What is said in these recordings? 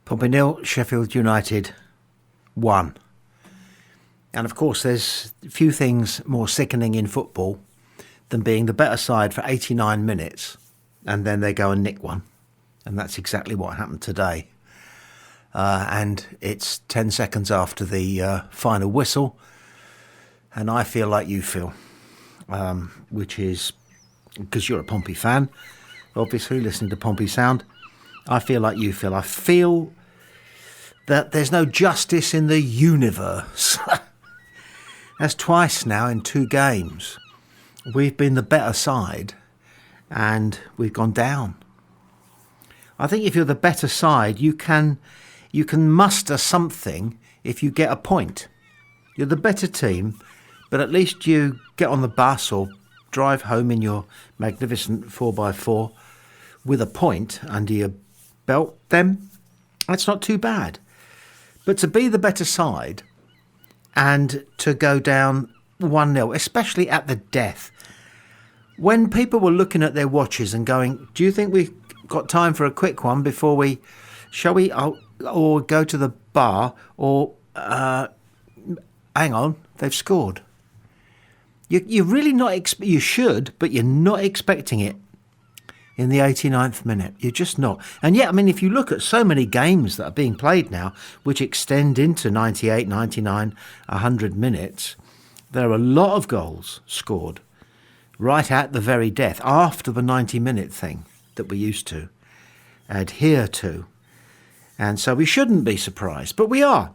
Pompey 0, Sheffield United 1. And of course, there's few things more sickening in football than being the better side for 89 minutes and then they go and nick one. And that's exactly what happened today. And it's 10 seconds after the final whistle. And I feel like you feel, which is because you're a Pompey fan, obviously listening to Pompey Sound. I feel like you feel. I feel that there's no justice in the universe. That's twice now in 2 games. We've been the better side and we've gone down. I think if you're the better side, you can muster something if you get a point. You're the better team, but at least you get on the bus or drive home in your magnificent 4x4 with a point under your belt, then that's not too bad. But to be the better side and to go down 1-0, especially at the death, when people were looking at their watches and going, do you think we've got time for a quick one before we, shall we, or go to the bar, or hang on, they've scored. You're really not, you should, but you're not expecting it in the 89th minute. You're just not. And yet, I mean, if you look at so many games that are being played now, which extend into 98, 99, 100 minutes, there are a lot of goals scored right at the very death, after the 90-minute thing that we used to adhere to. And so we shouldn't be surprised, but we are.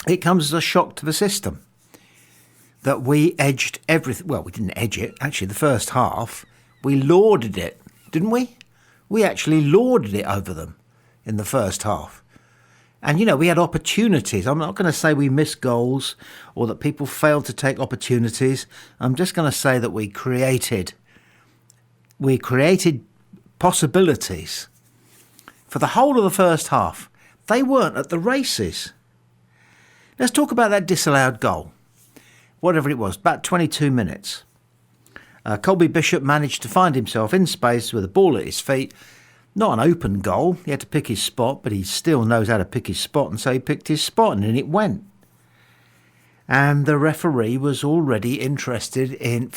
It comes as a shock to the system that we edged everything. Well, we didn't edge it. Actually, the first half, we lauded it, didn't we? We actually lauded it over them in the first half. And, you know, we had opportunities. I'm not going to say we missed goals or that people failed to take opportunities. I'm just going to say that we created possibilities for the whole of the first half. They weren't at the races. Let's talk about that disallowed goal. Whatever it was, about 22 minutes. Colby Bishop managed to find himself in space with a ball at his feet. Not an open goal. He had to pick his spot, but he still knows how to pick his spot, and so he picked his spot, and in it went. And the referee was already interested in...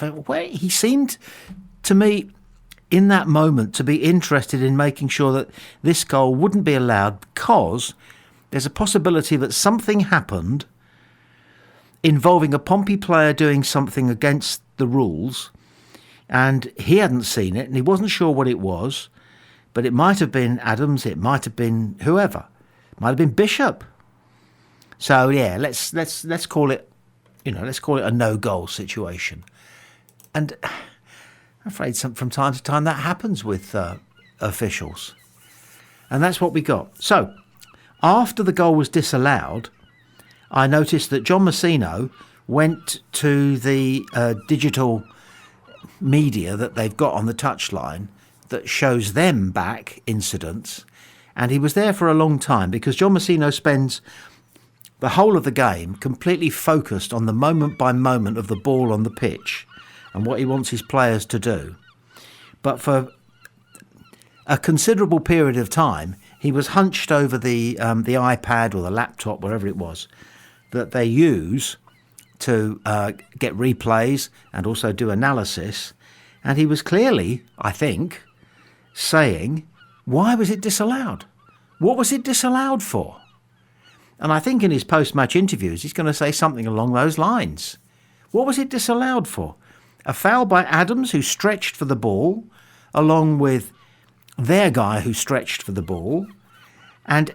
He seemed to me, in that moment, to be interested in making sure that this goal wouldn't be allowed because there's a possibility that something happened involving a Pompey player doing something against the rules, and he hadn't seen it, and he wasn't sure what it was, but it might have been Adams, it might have been whoever, it might have been Bishop. So yeah, let's call it, let's call it a no-goal situation. And I'm afraid from time to time that happens with officials, and that's what we got. So after the goal was disallowed, I noticed that John Messino went to the digital media that they've got on the touchline that shows them back incidents, and he was there for a long time because John Messino spends the whole of the game completely focused on the moment by moment of the ball on the pitch and what he wants his players to do. But for a considerable period of time, he was hunched over the iPad or the laptop, wherever it was, that they use to get replays and also do analysis. And he was clearly, I think, saying, why was it disallowed? What was it disallowed for? And I think in his post-match interviews, he's going to say something along those lines. What was it disallowed for? A foul by Adams, who stretched for the ball, along with their guy who stretched for the ball. And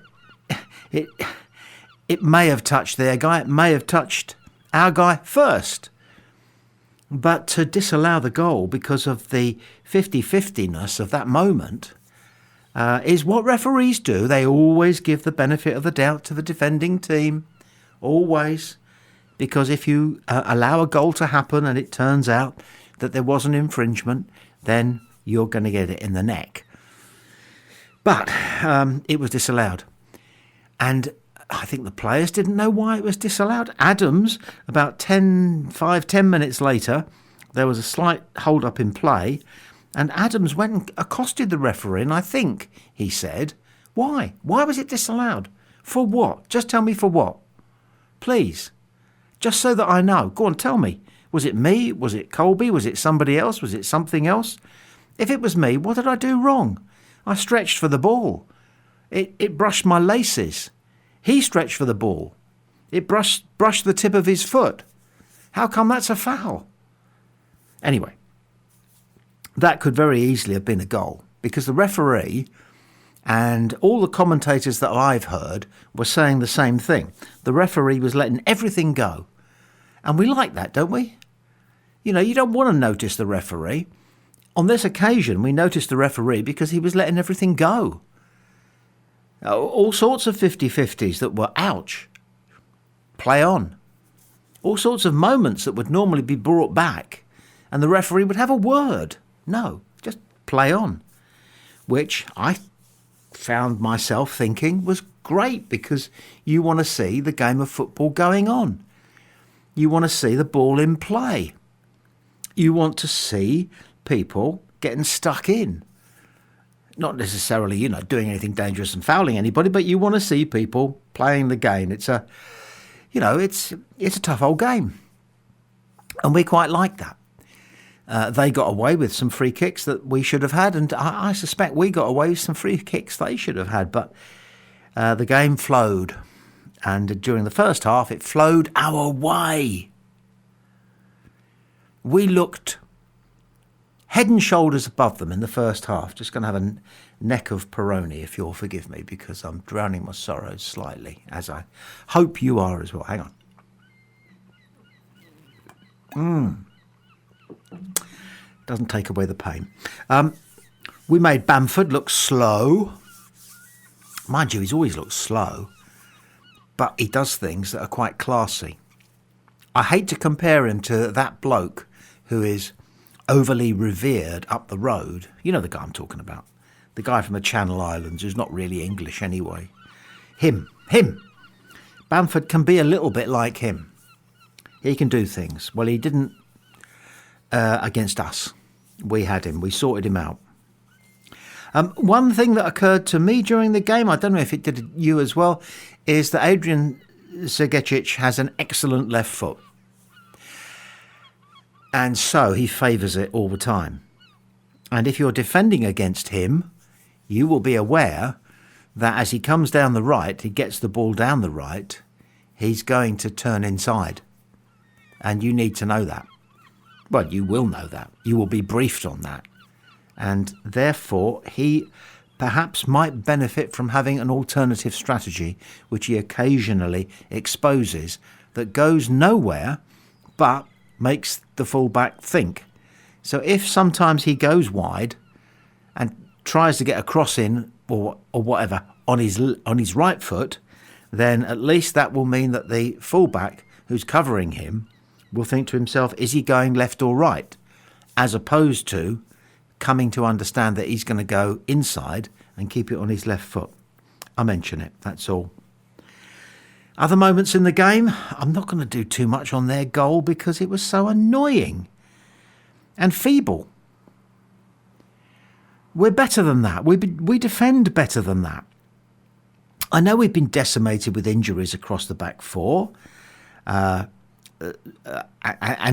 it may have touched their guy, it may have touched our guy first. But to disallow the goal because of the 50-50-ness of that moment is what referees do. They always give the benefit of the doubt to the defending team. Always. Because if you allow a goal to happen and it turns out that there was an infringement, then you're going to get it in the neck. But it was disallowed. And I think the players didn't know why it was disallowed. Adams, about 10 minutes later, there was a slight hold-up in play, and Adams went and accosted the referee, and I think he said, Why? Why was it disallowed? For what? Just tell me for what. Please. Just so that I know. Go on, tell me. Was it me? Was it Colby? Was it somebody else? Was it something else? If it was me, what did I do wrong? I stretched for the ball. It brushed my laces. He stretched for the ball. It brushed the tip of his foot. How come that's a foul? Anyway, that could very easily have been a goal, because the referee and all the commentators that I've heard were saying the same thing. The referee was letting everything go. And we like that, don't we? You know, you don't want to notice the referee. On this occasion, we noticed the referee because he was letting everything go. All sorts of 50-50s that were, ouch, play on. All sorts of moments that would normally be brought back, and the referee would have a word. No, just play on. Which I found myself thinking was great, because you want to see the game of football going on. You want to see the ball in play. You want to see people getting stuck in. Not necessarily, you know, doing anything dangerous and fouling anybody, but you want to see people playing the game. It's a tough old game. And we quite like that. They got away with some free kicks that we should have had, and I suspect we got away with some free kicks they should have had, but the game flowed. And during the first half, it flowed our way. We looked head and shoulders above them in the first half. Just going to have a neck of Peroni, if you'll forgive me, because I'm drowning my sorrows slightly, as I hope you are as well. Hang on. Doesn't take away the pain. We made Bamford look slow. Mind you, he's always looked slow, but he does things that are quite classy. I hate to compare him to that bloke who is overly revered up the road. You know the guy I'm talking about. The guy from the Channel Islands who's not really English anyway. Him. Bamford can be a little bit like him. He can do things. Well, he didn't against us. We had him. We sorted him out. One thing that occurred to me during the game, I don't know if it did you as well, is that Adrian Segecic has an excellent left foot. And so he favours it all the time. And if you're defending against him, you will be aware that as he comes down the right, he gets the ball down the right, he's going to turn inside. And you need to know that. Well, you will know that. You will be briefed on that. And therefore, he perhaps might benefit from having an alternative strategy, which he occasionally exposes, that goes nowhere, but makes the fullback think. So if sometimes he goes wide and tries to get a cross in or whatever on his right foot, then at least that will mean that the fullback who's covering him will think to himself, is he going left or right? As opposed to coming to understand that he's going to go inside and keep it on his left foot. I mention it, that's all. Other moments in the game, I'm not going to do too much on their goal because it was so annoying and feeble. We're better than that. We defend better than that. I know we've been decimated with injuries across the back four, and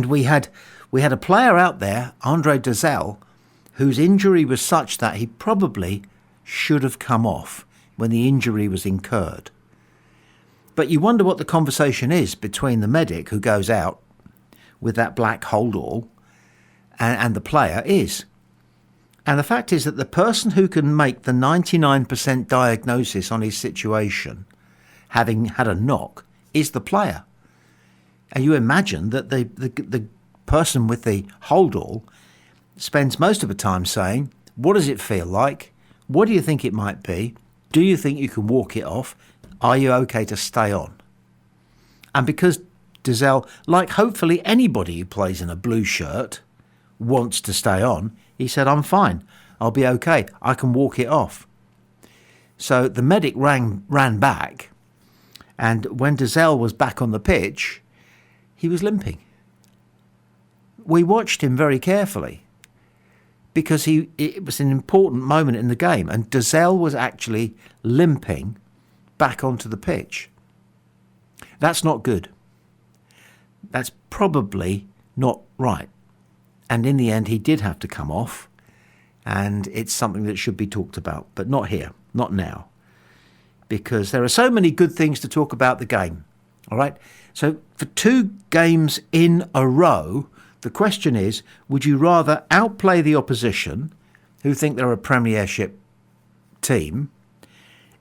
we had a player out there, Andre Dazelle, whose injury was such that he probably should have come off when the injury was incurred. But you wonder what the conversation is between the medic who goes out with that black holdall and the player is. And the fact is that the person who can make the 99% diagnosis on his situation, having had a knock, is the player. And you imagine that the person with the holdall spends most of the time saying, what does it feel like? What do you think it might be? Do you think you can walk it off? Are you okay to stay on? And because Dazelle, like hopefully anybody who plays in a blue shirt, wants to stay on, he said, I'm fine. I'll be okay. I can walk it off. So the medic ran back, and when Dazelle was back on the pitch, he was limping. We watched him very carefully because it was an important moment in the game, and Dozzell was actually limping back onto the pitch. That's not good. That's probably not right. And in the end, he did have to come off, and it's something that should be talked about, but not here, not now, because there are so many good things to talk about the game. All right. So for 2 games in a row, the question is, would you rather outplay the opposition, who think they're a Premiership team,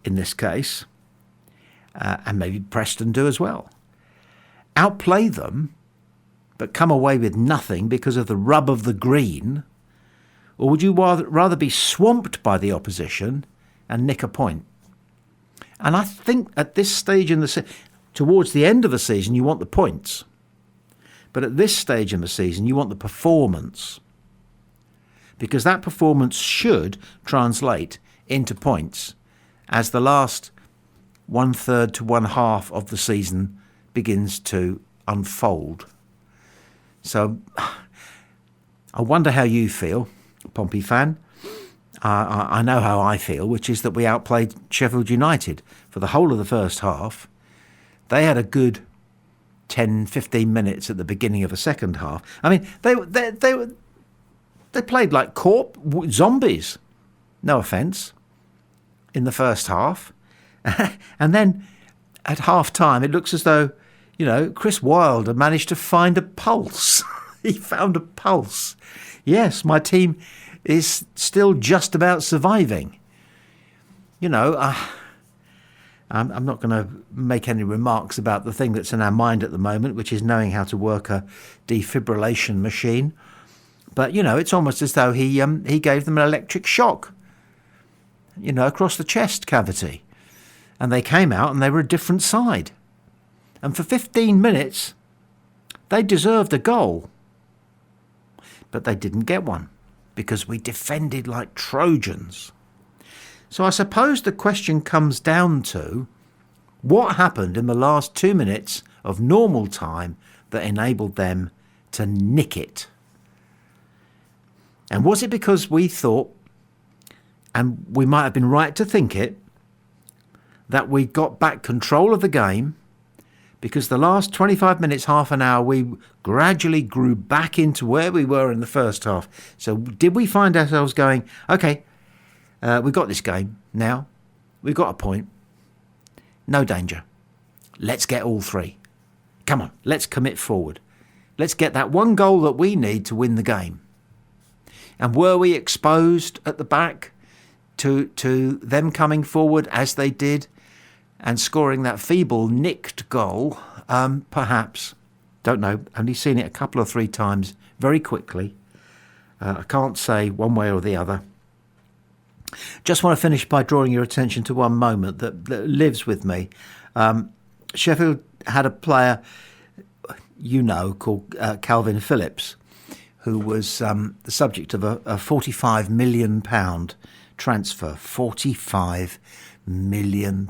in this case, and maybe Preston do as well, outplay them, but come away with nothing because of the rub of the green, or would you rather be swamped by the opposition and nick a point? And I think at this stage in the towards the end of the season, you want the points. But at this stage in the season, you want the performance. Because that performance should translate into points as the last 1/3 to 1/2 of the season begins to unfold. So I wonder how you feel, Pompey fan. I know how I feel, which is that we outplayed Sheffield United for the whole of the first half. They had a good 10, 15 minutes at the beginning of the second half. I mean, they played like zombies, no offence, in the first half. And then at half-time, it looks as though, Chris Wilder managed to find a pulse. He found a pulse. Yes, my team is still just about surviving. I'm not going to make any remarks about the thing that's in our mind at the moment, which is knowing how to work a defibrillation machine. But, it's almost as though he gave them an electric shock, across the chest cavity. And they came out and they were a different side. And for 15 minutes, they deserved a goal. But they didn't get one because we defended like Trojans. So I suppose the question comes down to what happened in the last 2 minutes of normal time that enabled them to nick it. And was it because we thought, and we might have been right to think it, that we got back control of the game because the last 25 minutes, half an hour, we gradually grew back into where we were in the first half. So did we find ourselves going, okay, we got this game now. We've got a point. No danger. Let's get all 3. Come on, let's commit forward. Let's get that one goal that we need to win the game. And were we exposed at the back to them coming forward as they did and scoring that feeble nicked goal? Perhaps. Don't know. Only seen it a couple or 3 times very quickly. I can't say one way or the other. Just want to finish by drawing your attention to one moment that lives with me. Sheffield had a player, called Calvin Phillips, who was the subject of a £45 million transfer. £45 million.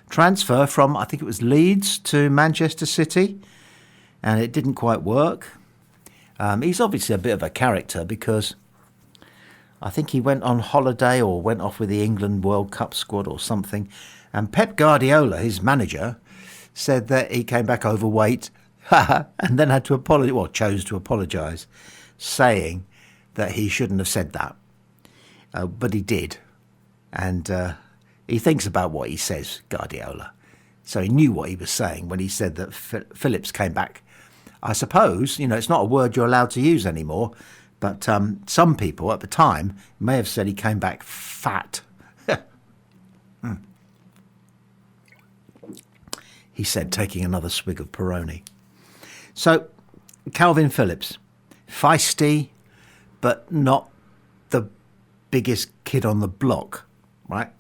Transfer from, I think it was Leeds to Manchester City, and it didn't quite work. He's obviously a bit of a character because I think he went on holiday or went off with the England World Cup squad or something. And Pep Guardiola, his manager, said that he came back overweight and then had to apologise, well, chose to apologise, saying that he shouldn't have said that. But he did. And he thinks about what he says, Guardiola. So he knew what he was saying when he said that Phillips came back. I suppose, it's not a word you're allowed to use anymore, but some people at the time may have said he came back fat. He said, taking another swig of Peroni. So, Calvin Phillips, feisty, but not the biggest kid on the block, right?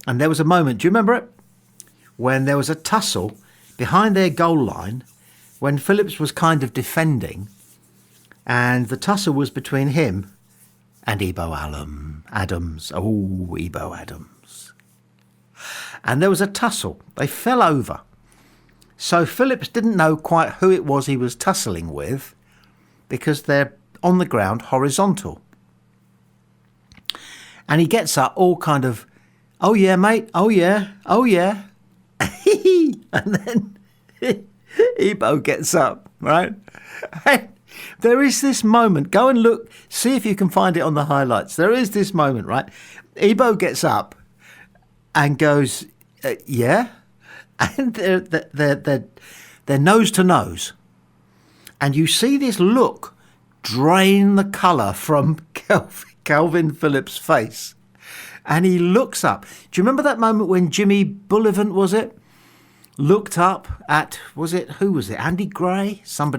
And there was a moment, do you remember it? When there was a tussle behind their goal line when Phillips was kind of defending, and the tussle was between him and Ebo Adams. Oh, Ebo Adams. And there was a tussle. They fell over. So Phillips didn't know quite who it was he was tussling with because their on the ground horizontal. And he gets up all kind of, oh yeah, mate, oh yeah, oh yeah. And then Ebo gets up, right? And there is this moment, go and look, see if you can find it on the highlights. There is this moment, right? Ebo gets up and goes, yeah. And they're nose to nose. And you see this look drain the colour from Calvin Phillips' face. And he looks up. Do you remember that moment when Jimmy Bullivant, was it? Looked up at, who was it? Andy Gray? Some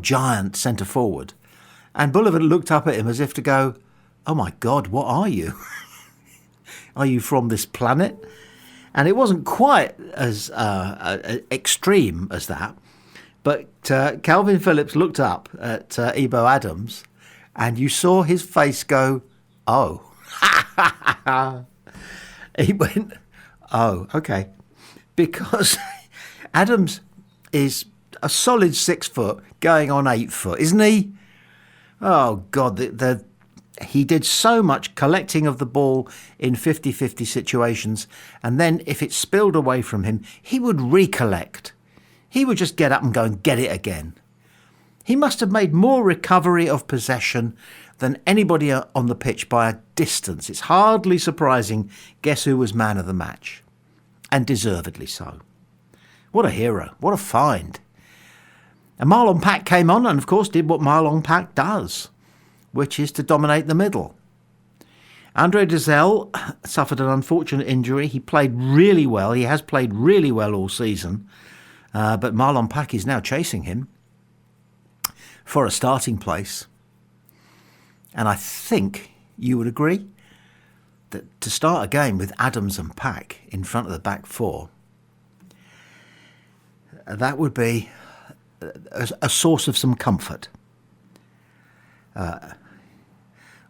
giant centre forward. And Bullivant looked up at him as if to go, oh my God, what are you? Are you from this planet? And it wasn't quite as extreme as that. But Calvin Phillips looked up at Ebo Adams and you saw his face go, oh. He went, oh, okay. Because Adams is a solid 6 foot going on 8 foot, isn't he? Oh, God, he did so much collecting of the ball in 50-50 situations. And then if it spilled away from him, he would recollect. He would just get up and go and get it again. He must have made more recovery of possession than anybody on the pitch by a distance. It's hardly surprising. Guess who was man of the match? And deservedly so. What a hero. What a find. And Marlon Pack came on and, of course, did what Marlon Pack does, which is to dominate the middle. Andre Dizelle suffered an unfortunate injury. He played really well. He has played really well all season. But Marlon Pack is now chasing him for a starting place. And I think you would agree that to start a game with Adams and Pack in front of the back four, that would be a source of some comfort on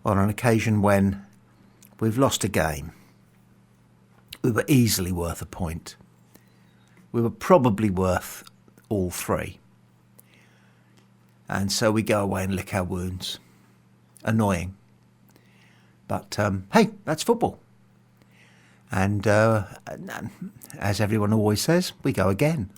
an occasion when we've lost a game. We were easily worth a point. We were probably worth all 3. And so we go away and lick our wounds. Annoying. But, hey, that's football. And as everyone always says, we go again.